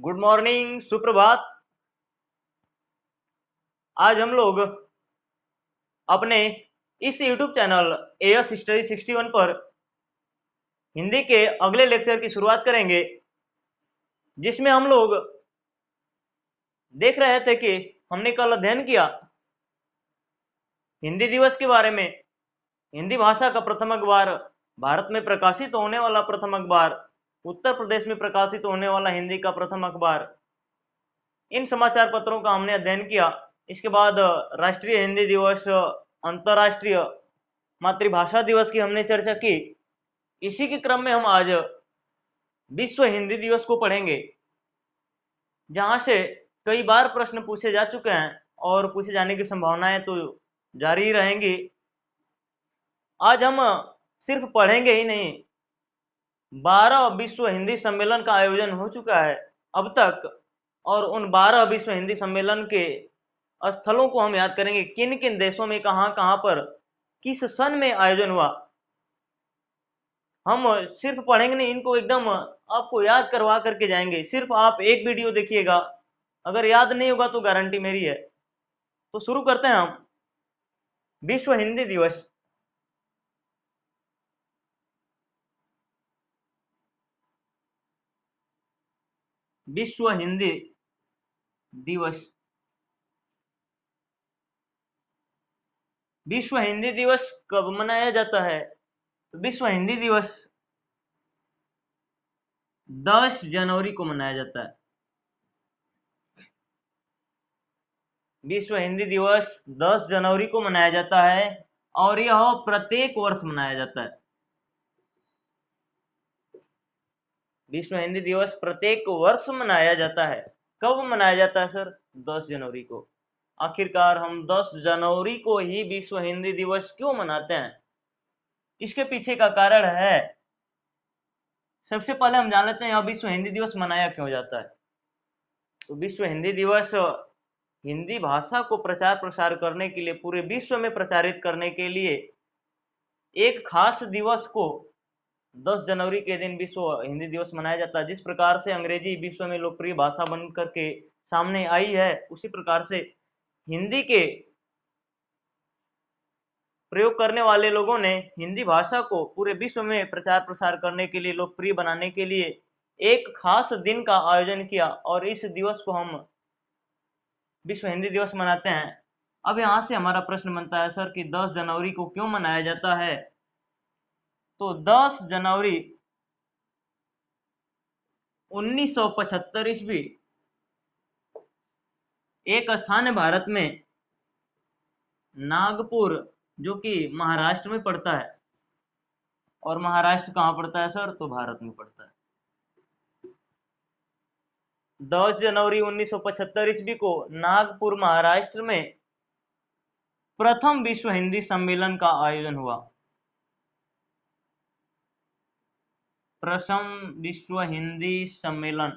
Good morning, सुप्रभात। आज हम लोग अपने इस YouTube चैनल एएस स्टडी 61 पर हिंदी के अगले लेक्चर की शुरुआत करेंगे, जिसमें हम लोग देख रहे थे कि हमने कल अध्ययन किया हिंदी दिवस के बारे में। हिंदी भाषा का प्रथम अखबार, भारत में प्रकाशित होने वाला प्रथम अखबार, उत्तर प्रदेश में प्रकाशित होने वाला हिंदी का प्रथम अखबार, इन समाचार पत्रों का हमने अध्ययन किया। इसके बाद राष्ट्रीय हिंदी दिवस, अंतर्राष्ट्रीय मातृभाषा दिवस की हमने चर्चा की। इसी के क्रम में हम आज विश्व हिंदी दिवस को पढ़ेंगे, जहां से कई बार प्रश्न पूछे जा चुके हैं और पूछे जाने की संभावनाएं तो जारी ही रहेंगी। आज हम सिर्फ पढ़ेंगे ही नहीं, 12 विश्व हिंदी सम्मेलन का आयोजन हो चुका है अब तक, और उन 12 विश्व हिंदी सम्मेलन के स्थलों को हम याद करेंगे, किन किन देशों में कहां कहां पर किस सन में आयोजन हुआ। हम सिर्फ पढ़ेंगे नहीं, इनको एकदम आपको याद करवा करके जाएंगे। सिर्फ आप एक वीडियो देखिएगा, अगर याद नहीं होगा तो गारंटी मेरी है। तो शुरू करते हैं हम। विश्व हिंदी दिवस। विश्व हिंदी दिवस। विश्व हिंदी दिवस कब मनाया जाता है? तो विश्व हिंदी दिवस 10 जनवरी को मनाया जाता है। विश्व हिंदी दिवस 10 जनवरी को मनाया जाता है और यह प्रत्येक वर्ष मनाया जाता है। विश्व हिंदी दिवस प्रत्येक वर्ष मनाया जाता है। कब मनाया जाता है सर? 10 जनवरी को। आखिरकार हम 10 जनवरी को ही विश्व हिंदी दिवस क्यों मनाते हैं? इसके पीछे का कारण है, सबसे पहले हम जान लेते हैं यह विश्व हिंदी दिवस मनाया क्यों जाता है। तो विश्व हिंदी दिवस हिंदी भाषा को प्रचार प्रसार करने के लिए, पूरे विश्व में प्रचारित करने के लिए एक खास दिवस को 10 जनवरी के दिन विश्व हिंदी दिवस मनाया जाता है। जिस प्रकार से अंग्रेजी विश्व में लोकप्रिय भाषा बन करके सामने आई है, उसी प्रकार से हिंदी के प्रयोग करने वाले लोगों ने हिंदी भाषा को पूरे विश्व में प्रचार प्रसार करने के लिए, लोकप्रिय बनाने के लिए एक खास दिन का आयोजन किया, और इस दिवस को हम विश्व हिंदी दिवस मनाते हैं। अब यहाँ से हमारा प्रश्न बनता है सर कि 10 जनवरी को क्यों मनाया जाता है? तो 10 जनवरी 1975 ईस्वी एक स्थान है भारत में, नागपुर, जो कि महाराष्ट्र में पड़ता है। और महाराष्ट्र कहाँ पड़ता है सर? तो भारत में पड़ता है। 10 जनवरी 1975 ईस्वी को नागपुर, महाराष्ट्र में प्रथम विश्व हिंदी सम्मेलन का आयोजन हुआ। प्रथम विश्व हिंदी सम्मेलन,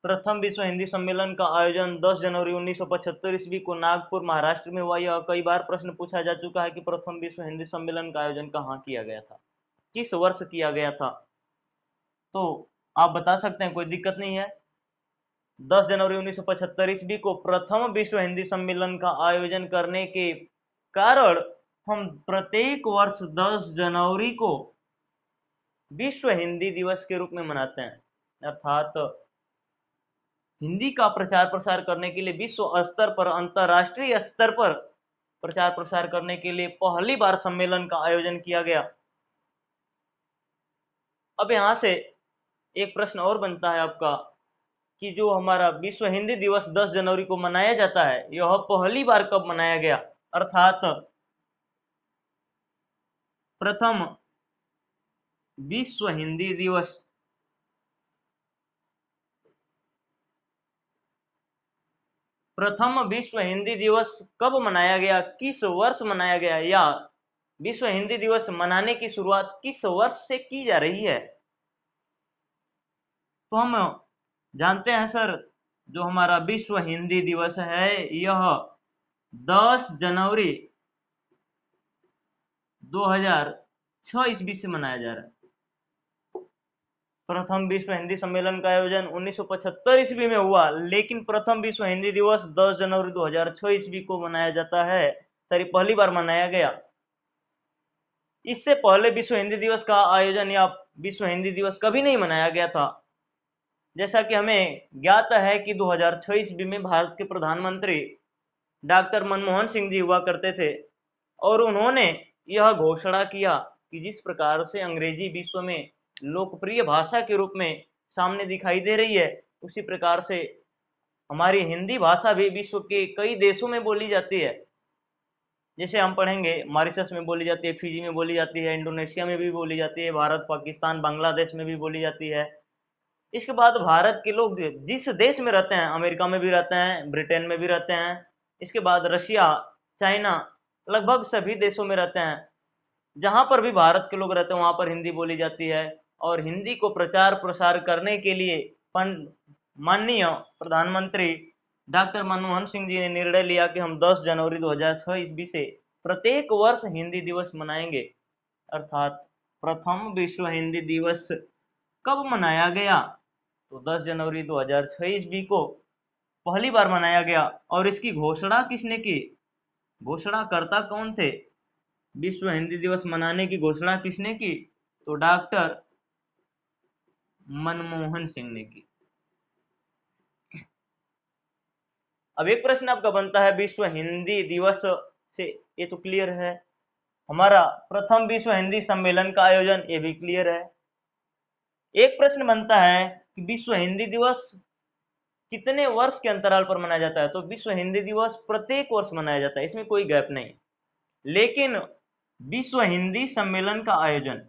प्रथम विश्व हिंदी सम्मेलन का आयोजन 10 जनवरी 1975 ईस्वी को नागपुर, महाराष्ट्र में हुआ। यह कई बार प्रश्न पूछा जा चुका है कि प्रथम विश्व हिंदी सम्मेलन का आयोजन कहाँ किया गया था, किस वर्ष किया गया था। तो आप बता सकते हैं, कोई दिक्कत नहीं है। 10 जनवरी 1975 ईस्वी को प्रथम विश्व हिंदी सम्मेलन का आयोजन करने के कारण हम प्रत्येक वर्ष 10 जनवरी को विश्व हिंदी दिवस के रूप में मनाते हैं। अर्थात हिंदी का प्रचार प्रसार करने के लिए, विश्व स्तर पर, अंतर्राष्ट्रीय स्तर पर प्रचार प्रसार करने के लिए पहली बार सम्मेलन का आयोजन किया गया। अब यहाँ से एक प्रश्न और बनता है आपका कि जो हमारा विश्व हिंदी दिवस 10 जनवरी को मनाया जाता है, यह पहली बार कब मनाया गया? अर्थात प्रथम विश्व हिंदी दिवस प्रथम विश्व हिंदी दिवस कब मनाया गया, किस वर्ष मनाया गया, या विश्व हिंदी दिवस मनाने की शुरुआत किस वर्ष से की जा रही है? तो हम जानते हैं सर, जो हमारा विश्व हिंदी दिवस है यह 10 जनवरी 2006 ईस्वी से मनाया जा रहा है। प्रथम विश्व हिंदी सम्मेलन का आयोजन 1975 ईस्वी में हुआ, लेकिन प्रथम विश्व हिंदी दिवस 10 जनवरी 2006 ईस्वी को मनाया जाता है। सॉरी, पहली बार मनाया गया। इससे पहले विश्व हिंदी दिवस का आयोजन या विश्व हिंदी दिवस कभी नहीं मनाया गया था। जैसा कि हमें ज्ञात है कि 2006 ईस्वी में भारत के प्रधानमंत्री डॉक्टर मनमोहन सिंह जी हुआ करते थे और उन्होंने यह घोषणा किया कि जिस प्रकार से अंग्रेजी विश्व में लोकप्रिय भाषा के रूप में सामने दिखाई दे रही है, उसी प्रकार से हमारी हिंदी भाषा भी विश्व के कई देशों में बोली जाती है। जैसे हम पढ़ेंगे, मॉरिशस में बोली जाती है, फिजी में बोली जाती है, इंडोनेशिया में भी बोली जाती है, भारत, पाकिस्तान, बांग्लादेश में भी बोली जाती है। इसके बाद भारत के लोग जिस देश में रहते हैं, अमेरिका में भी रहते हैं, ब्रिटेन में भी रहते हैं, इसके बाद रशिया, चाइना, लगभग सभी देशों में रहते हैं। जहां पर भी भारत के लोग रहते हैं वहां पर हिंदी बोली जाती है। और हिंदी को प्रचार प्रसार करने के लिए माननीय प्रधानमंत्री डॉक्टर मनमोहन सिंह जी ने निर्णय लिया कि हम 10 जनवरी 2006 ईस्वी से प्रत्येक वर्ष हिंदी दिवस मनाएंगे। अर्थात प्रथम विश्व हिंदी दिवस कब मनाया गया? तो 10 जनवरी 2006 ईस्वी को पहली बार मनाया गया। और इसकी घोषणा किसने की? घोषणाकर्ता कौन थे? विश्व हिंदी दिवस मनाने की घोषणा किसने की? तो डॉक्टर मनमोहन सिंह ने की। अब एक प्रश्न आपका बनता है विश्व हिंदी दिवस से, ये तो क्लियर है। हमारा प्रथम विश्व हिंदी सम्मेलन का आयोजन, ये भी क्लियर है। एक प्रश्न बनता है कि विश्व हिंदी दिवस कितने वर्ष के अंतराल पर मनाया जाता है? तो विश्व हिंदी दिवस प्रत्येक वर्ष मनाया जाता है, इसमें कोई गैप नहीं। लेकिन विश्व हिंदी सम्मेलन का आयोजन,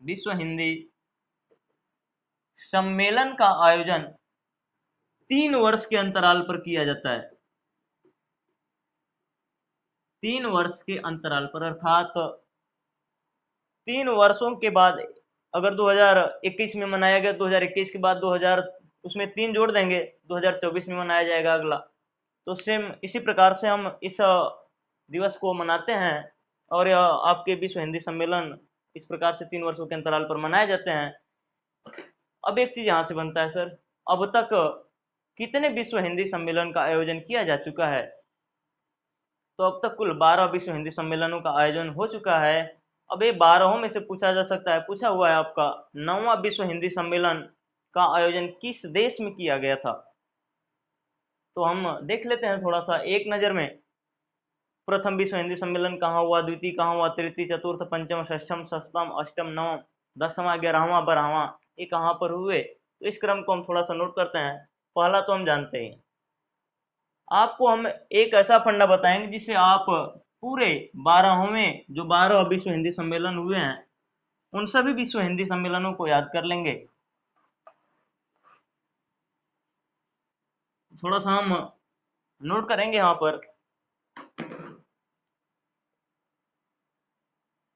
विश्व हिंदी सम्मेलन का आयोजन 3 वर्ष के अंतराल पर किया जाता है। 3 वर्ष के अंतराल पर, अर्थात 3 वर्षों के बाद, अगर 2021 में मनाया गया, 2021 के बाद 2000 उसमें 3 जोड़ देंगे, 2024 में मनाया जाएगा अगला। तो सेम इसी प्रकार से हम इस दिवस को मनाते हैं। और यह आपके विश्व हिंदी सम्मेलन इस प्रकार से 3 वर्षों के अंतराल पर मनाए जाते हैं। अब एक चीज यहाँ से बनता है, सर अब तक कितने विश्व हिंदी सम्मेलन का आयोजन किया जा चुका है? तो अब तक कुल 12 विश्व हिंदी सम्मेलनों का आयोजन हो चुका है। अब ये 12 में से पूछा जा सकता है, पूछा हुआ है आपका 9वां विश्व हिंदी सम्मेलन का आयोजन किस देश में किया गया था? तो हम देख लेते हैं थोड़ा सा एक नजर में। प्रथम विश्व हिंदी सम्मेलन कहाँ हुआ, द्वितीय कहाँ हुआ, तृतीय, चतुर्थ, पंचम, षष्ठम, सप्तम, अष्टम, नवम, 10वां, 11वां, 12वां, ये कहाँ पर हुए? तो इस क्रम को हम थोड़ा सा नोट करते हैं। पहला तो हम जानते हैं, आपको हम एक ऐसा फंडा बताएंगे जिससे आप पूरे 12वें जो 12 विश्व हिंदी सम्मेलन हुए हैं उन सभी विश्व हिंदी सम्मेलनों को याद कर लेंगे। थोड़ा सा हम नोट करेंगे यहाँ पर।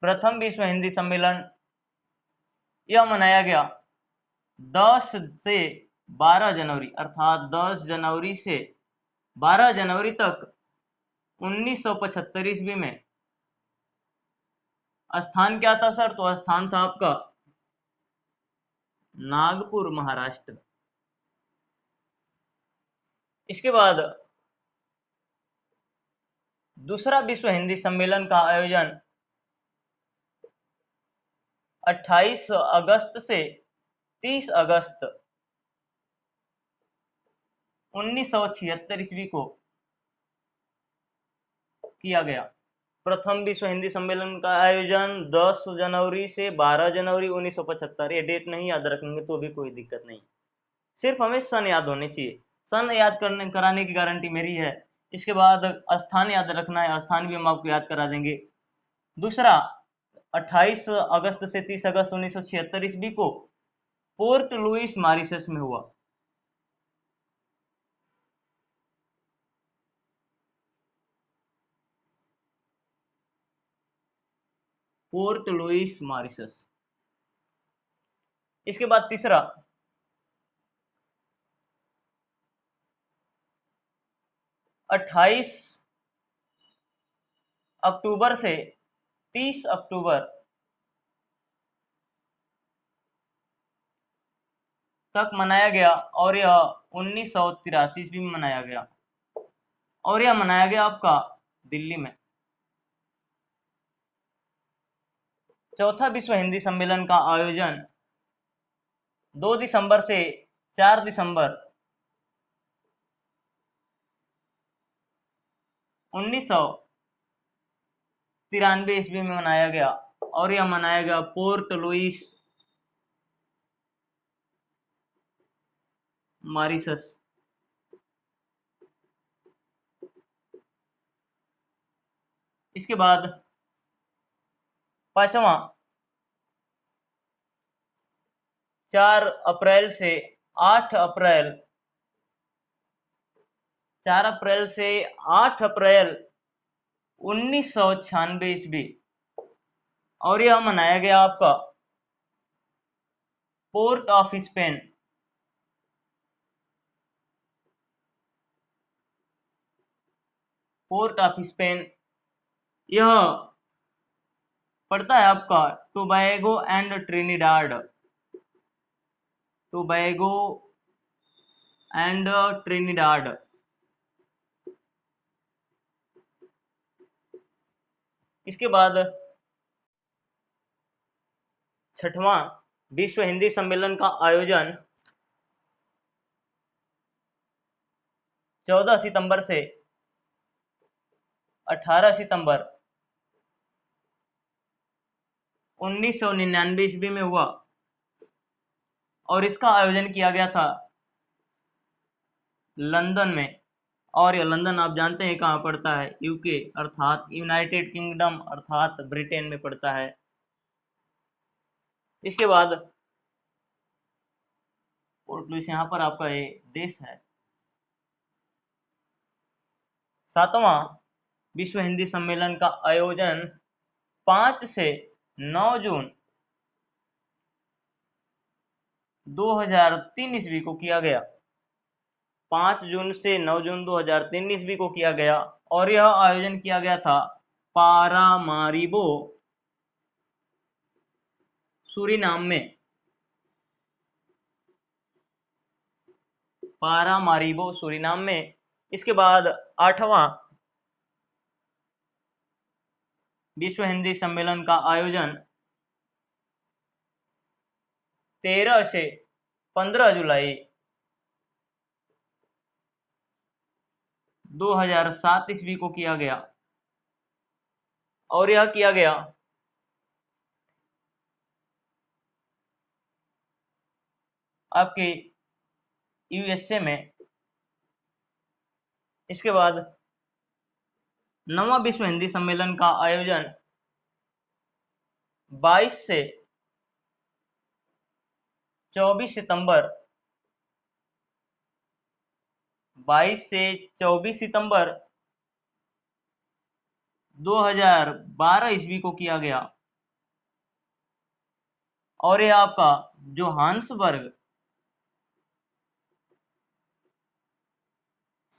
प्रथम विश्व हिंदी सम्मेलन यह मनाया गया 10 से 12 जनवरी, अर्थात 10 जनवरी से 12 जनवरी तक 1975 ईस्वी में। स्थान क्या था सर? तो स्थान था आपका नागपुर, महाराष्ट्र। इसके बाद दूसरा विश्व हिंदी सम्मेलन का आयोजन 28 अगस्त से 30 अगस्त 1976 ईस्वी को किया गया। प्रथम विश्व हिंदी सम्मेलन का आयोजन 10 जनवरी से 12 जनवरी 1975। ये डेट नहीं याद रखेंगे तो भी कोई दिक्कत नहीं, सिर्फ हमें सन याद होने चाहिए। सन याद कराने की गारंटी मेरी है। इसके बाद स्थान याद रखना है, स्थान भी हम आपको याद करा देंगे। दूसरा 28 अगस्त से 30 अगस्त 1976 ईस्वी को पोर्ट लुइस, मॉरिशस में हुआ। Port Louis, Mauritius. इसके बाद तीसरा 28 अक्टूबर से 30 अक्टूबर तक मनाया गया और यह 1983 ईस्वी में मनाया गया और यह मनाया गया आपका दिल्ली में। चौथा विश्व हिंदी सम्मेलन का आयोजन 2 दिसंबर से 4 दिसंबर 1993 ईस्वी में मनाया गया और यह मनाया गया पोर्ट लुइस मॉरिशस। इसके बाद 5वां 4 अप्रैल से 8 अप्रैल 4 अप्रैल से 8 अप्रैल 1996 ईस्वी और यह मनाया गया आपका port of Spain. Port of Spain यह पड़ता है आपका Tobago and Trinidad. Tobago and Trinidad. इसके बाद 6वां विश्व हिंदी सम्मेलन का आयोजन 14 सितंबर से 18 सितंबर 1999 ईस्वी में हुआ और इसका आयोजन किया गया था लंदन में। और यह लंदन आप जानते हैं कहाँ पड़ता है, यूके अर्थात यूनाइटेड किंगडम अर्थात ब्रिटेन में पड़ता है। इसके बाद पोर्ट लुइस यहाँ पर आपका ये देश है। 7वां विश्व हिंदी सम्मेलन का आयोजन 5 से 9 जून 2003 ईस्वी को किया गया। 5 जून से 9 जून 2003 ईस्वी को किया गया और यह आयोजन किया गया था पारामारिबो सूरीनाम में। पारामारिबो सूरीनाम में। इसके बाद 8वां विश्व हिंदी सम्मेलन का आयोजन 13 से 15 जुलाई 2007 ईस्वी को किया गया और यह किया गया आपके यूएसए में। इसके बाद 9वां विश्व हिंदी सम्मेलन का आयोजन 22 से 24 सितंबर 2012 ईस्वी को किया गया और यह आपका जोहान्सबर्ग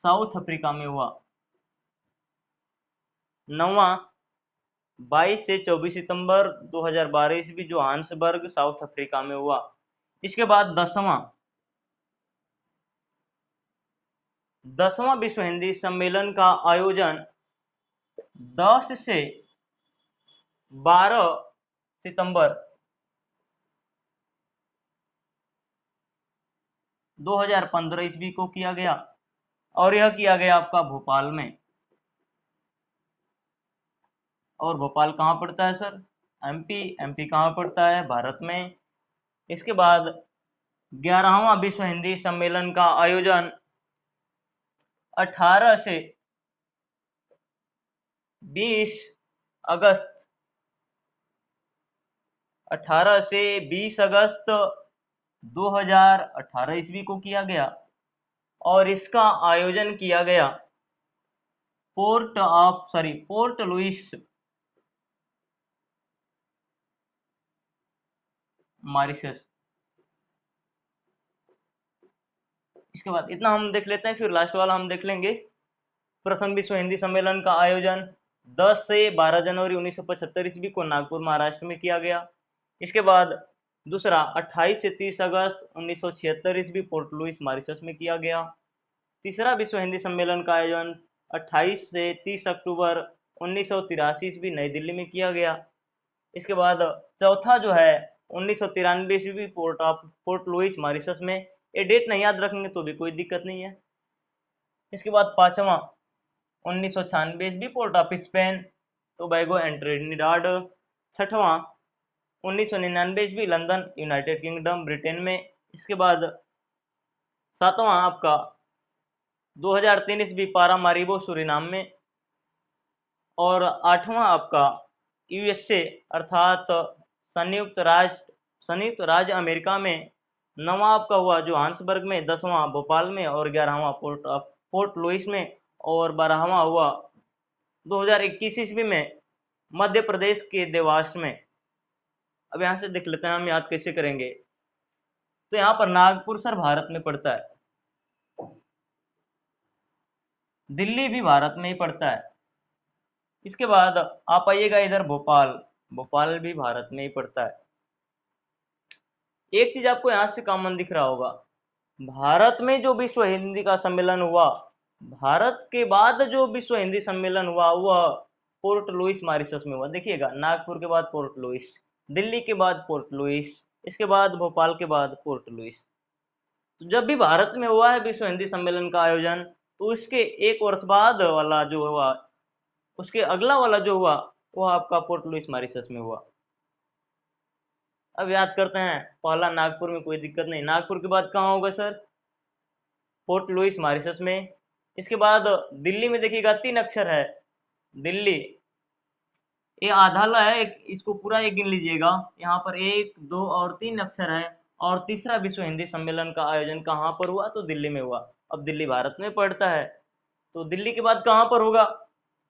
साउथ अफ्रीका में हुआ। 9वां 22 से 24 सितंबर 2012 ईस्वी जोहान्सबर्ग साउथ अफ्रीका में हुआ। इसके बाद 10वां विश्व हिंदी सम्मेलन का आयोजन 10 से 12 सितंबर 2015 ईस्वी को किया गया और यह किया गया आपका भोपाल में। और भोपाल कहाँ पड़ता है सर? एमपी कहाँ पड़ता है? भारत में। इसके बाद 11वां विश्व हिंदी सम्मेलन का आयोजन 18 से 20 अगस्त 2018 ईस्वी को किया गया और इसका आयोजन किया गया पोर्ट लुइस मॉरिशस। इसके बाद इतना हम देख लेते हैं, फिर लास्ट वाला हम देख लेंगे। प्रथम विश्व हिंदी सम्मेलन का आयोजन 10 से 12 जनवरी 1975 ईस्वी को नागपुर महाराष्ट्र में किया गया। इसके बाद दूसरा 28 से 30 अगस्त 1976 ईस्वी पोर्ट लुइस मॉरिशस में किया गया। तीसरा विश्व हिंदी सम्मेलन का आयोजन 28 से 30 अक्टूबर 1983 ईस्वी नई दिल्ली में किया गया। इसके बाद चौथा जो है 1993 ईस्वी पोर्ट लुइस मॉरिशस में। ये डेट नहीं याद रखेंगे तो भी कोई दिक्कत नहीं है। इसके बाद पांचवा 1996 ईस्वी port of Spain Tobago and Trinidad. छठवां 1999 ईस्वी लंदन यूनाइटेड किंगडम ब्रिटेन में। इसके बाद सातवां आपका 2003 ईस्वी पारामारिबो सूरीनाम में। और आठवां आपका यूएसए अर्थात संयुक्त राज्य अमेरिका में। नौवां आपका हुआ जोहान्सबर्ग में। 10वां भोपाल में। और 11वां पोर्ट लुइस में। और 12वां हुआ 2021 ईस्वी में मध्य प्रदेश के देवास में। अब यहाँ से देख लेते हैं हम याद कैसे करेंगे। तो यहाँ पर नागपुर सर भारत में पड़ता है, दिल्ली भी भारत में ही पड़ता है। इसके बाद आप आइएगा इधर भोपाल भी भारत में ही पड़ता है। एक चीज आपको यहाँ से कॉमन दिख रहा होगा, भारत में जो विश्व हिंदी का सम्मेलन हुआ, भारत के बाद जो विश्व हिंदी सम्मेलन हुआ वह पोर्ट लुइस मॉरिशस में हुआ। देखिएगा, नागपुर के बाद पोर्ट लुइस, दिल्ली के बाद पोर्ट लुइस, इसके बाद भोपाल के बाद पोर्ट लुइस। तो जब भी भारत में हुआ है विश्व हिंदी सम्मेलन का आयोजन, तो उसके एक वर्ष बाद वाला जो हुआ, उसके अगला वाला जो हुआ वो आपका पोर्ट लुइस मॉरिशस में हुआ। अब याद करते हैं, पहला नागपुर में, कोई दिक्कत नहीं। नागपुर के बाद कहाँ होगा सर? पोर्ट लुइस मॉरिशस में। इसके बाद दिल्ली में देखिएगा 3 अक्षर है, दिल्ली, ये आधा ला है, इसको पूरा एक गिन लीजिएगा। यहाँ पर 1, 2 और 3 अक्षर है। और तीसरा विश्व हिंदी सम्मेलन का आयोजन कहाँ पर हुआ? तो दिल्ली में हुआ। अब दिल्ली भारत में पड़ता है, तो दिल्ली के बाद कहाँ पर होगा?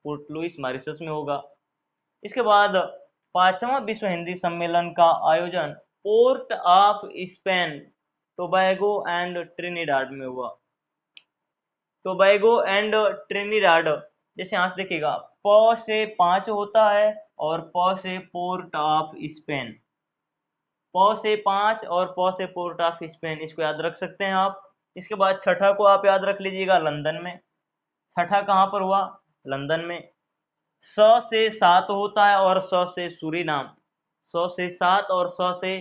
पोर्ट लुइस मॉरिशस में होगा। इसके बाद 5वां विश्व हिंदी सम्मेलन का आयोजन port of Spain Tobago and Trinidad में हुआ। टोबैगो एंड ट्रिनिडाड, जैसे यहाँ से देखिएगा, प से 5 होता है और प से पोर्ट ऑफ स्पेन, प से 5 और प से पोर्ट ऑफ स्पेन, इसको याद रख सकते हैं आप। इसके बाद छठा को आप याद रख लीजिएगा, लंदन में। छठा कहाँ पर हुआ? लंदन में। स से 7 होता है और स से सूरीनाम, स से 7 और स से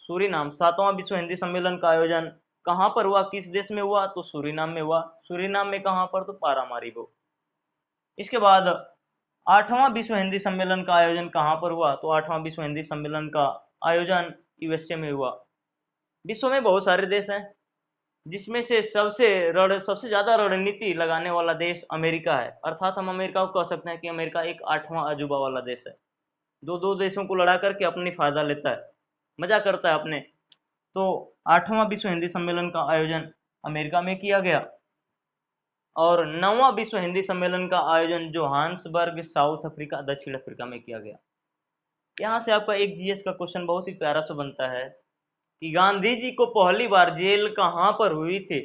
सूरीनाम। 7वां विश्व हिंदी सम्मेलन का आयोजन कहाँ पर हुआ, किस देश में हुआ? तो सूरीनाम में हुआ। सूरीनाम में कहाँ पर? तो पारामारिबो। इसके बाद 8वां विश्व हिंदी सम्मेलन का आयोजन कहाँ पर हुआ? तो 8वां विश्व हिंदी सम्मेलन का आयोजन यूएसए में हुआ। विश्व में बहुत सारे देश हैं, जिसमें से सबसे ज्यादा रणनीति लगाने वाला देश अमेरिका है। अर्थात हम अमेरिका को कह सकते हैं कि अमेरिका एक 8वां अजूबा वाला देश है, दो देशों को लड़ा करके अपनी फायदा लेता है, मजा करता है अपने। तो 8वां विश्व हिंदी सम्मेलन का आयोजन अमेरिका में किया गया। और 9वां विश्व हिंदी सम्मेलन का आयोजन जोहान्सबर्ग साउथ अफ्रीका, दक्षिण अफ्रीका में किया गया। यहाँ से आपका एक जीएस का क्वेश्चन बहुत ही प्यारा सा बनता है कि गांधी जी को पहली बार जेल कहाँ पर हुई थी?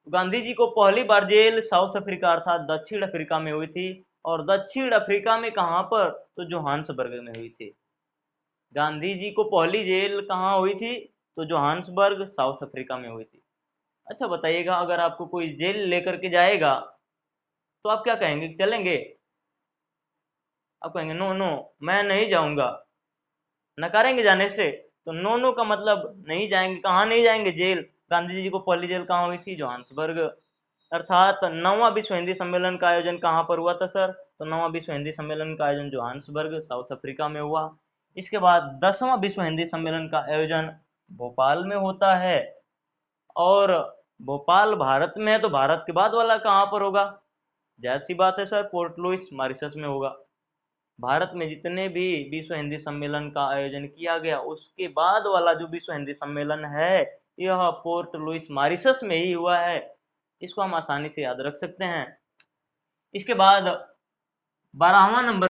गांधी जी को पहली बार जेल साउथ अफ्रीका अर्थात दक्षिण अफ्रीका में हुई थी। और दक्षिण अफ्रीका में कहाँ पर? तो जोहान्सबर्ग में हुई थी। गांधी जी को पहली जेल कहाँ हुई थी? तो जोहान्सबर्ग साउथ अफ्रीका में हुई थी। अच्छा बताइएगा, अगर आपको कोई जेल लेकर के जाएगा तो आप क्या कहेंगे? चलेंगे? आप कहेंगे नो नो मैं नहीं जाऊंगा, नकारेंगे जाने से। तो नो नो का मतलब नहीं जाएंगे। कहाँ नहीं जाएंगे? जेल। गांधी जी को पहली जेल कहाँ हुई थी? जोहान्सबर्ग। अर्थात 9वां विश्व हिंदी सम्मेलन का आयोजन कहाँ पर हुआ था सर? तो 9वां विश्व हिंदी सम्मेलन का आयोजन जोहान्सबर्ग साउथ अफ्रीका में हुआ। इसके बाद 10वां विश्व हिंदी सम्मेलन का आयोजन भोपाल में होता है। और भोपाल भारत में है, तो भारत के बाद वाला कहाँ पर होगा? जाहिर सी बात है सर, पोर्ट लुइस मॉरिशस में होगा। भारत में जितने भी विश्व हिंदी सम्मेलन का आयोजन किया गया, उसके बाद वाला जो विश्व हिंदी सम्मेलन है यह पोर्ट लुइस मॉरिशस में ही हुआ है। इसको हम आसानी से याद रख सकते हैं। इसके बाद 12वां नंबर